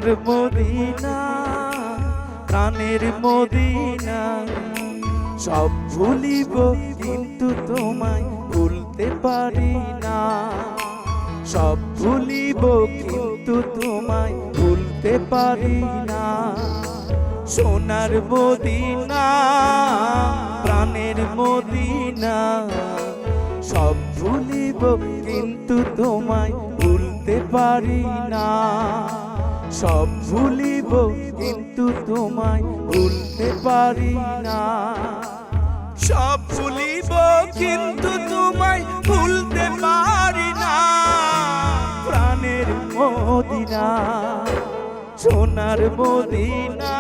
সোনার মদিনা প্রাণের মদিনা সব ভুলিব কিন্তু তোমায় ভুলতে পারি না সব ভুলিব কিন্তু তোমায় ভুলতে পারি না সোনার মদিনা প্রাণের মদিনা সব ভুলিব কিন্তু তোমায় ভুলতে পারি না সব ভুলিব কিন্তু তোমায় ভুলতে পারি না সব ভুলিব কিন্তু তোমায় ভুলতে পারি না প্রাণের মদিনা সোনার মদিনা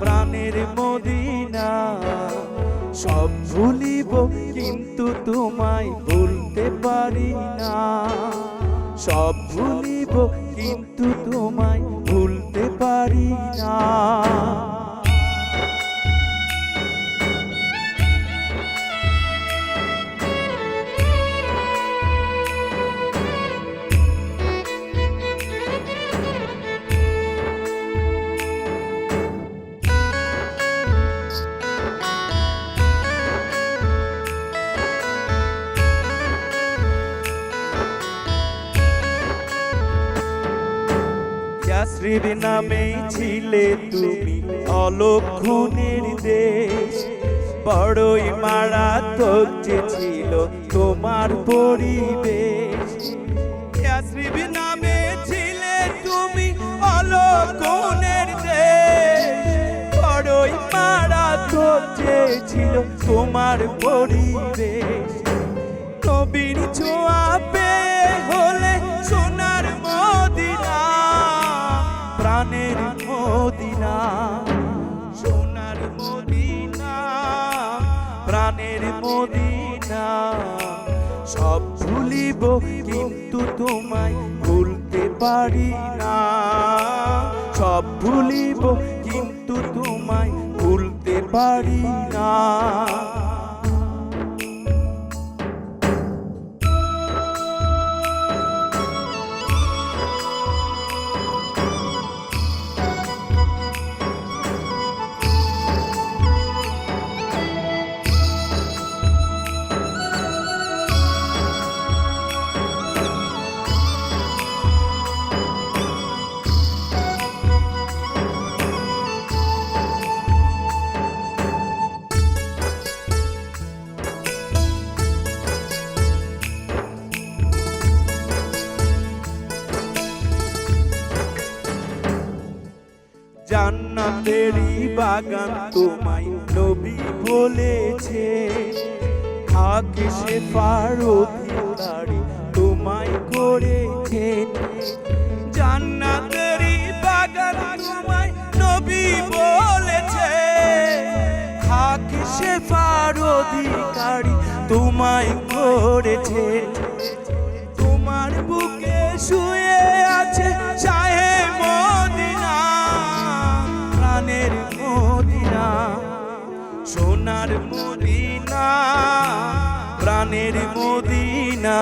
প্রাণের মদিনা সব ভুলিব কিন্তু তোমায় ভুলতে পারি না সব ভুলিব কিন্তু তোমায় ভুলতে পারি না ইয়াসরিব নামে ছিলে তুমি অলক্ষণের দেশ বড়ই মারাত্মক যে ছিল তোমার পরিবেশ ইয়াসরিব নামে ছিলে তুমি অলক্ষণের দেশ বড়ই মারাত্মক যে ছিল তোমার পরিবেশ নবীর ছোঁয়া পেয়ে হলে সোনার মদিনা প্রাণের মদিনা সোনার মদিনা প্রাণের মদিনা সব ভুলিব কিন্তু তোমায় ভুলতে পারি না সব ভুলিব কিন্তু তোমায় ভুলতে পারি না জান্নাতেরই বাগান তোমায় নবী বলেছে থাকে সে ফারুকি তোমায় করেছে জান্নাতেরই বাগান তোমায় নবী বলেছে থাকে সে ফারুকি তোমায় করেছে তোমার বুকে শুয়ে আছে শাহে মদিনা প্রাণের মদিনা সোনার মদিনা প্রাণের মদিনা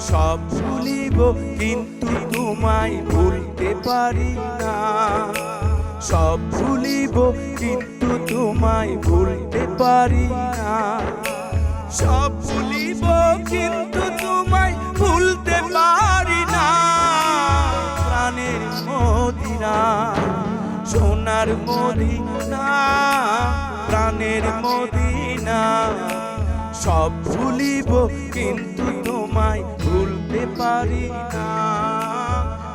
সব ভুলিব কিন্তু তোমায় ভুলতে পারি না সব ভুলিব কিন্তু তোমায় ভুলতে পারি না সব ভুলিব কিন্তু তোমায় ভুলতে পারি না প্রাণের মদিনা সোনার মদিনা প্রাণের মদিনা সব ভুলিব কিন্তু তোমায় ভুলতে পারি না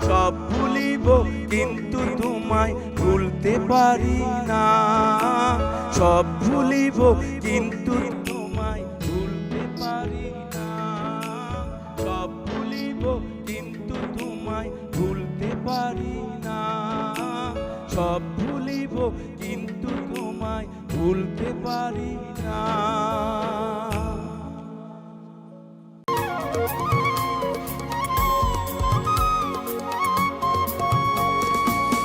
সব ভুলিব কিন্তু তোমায় ভুলতে পারি না সব ভুলিব কিন্তু তোমায় ভুলতে পারি না সব ভুলিব কিন্তু তোমায় ভুলতে পারি না সব ভুলিব কিন্তু তোমায় ভুলতে পারি না।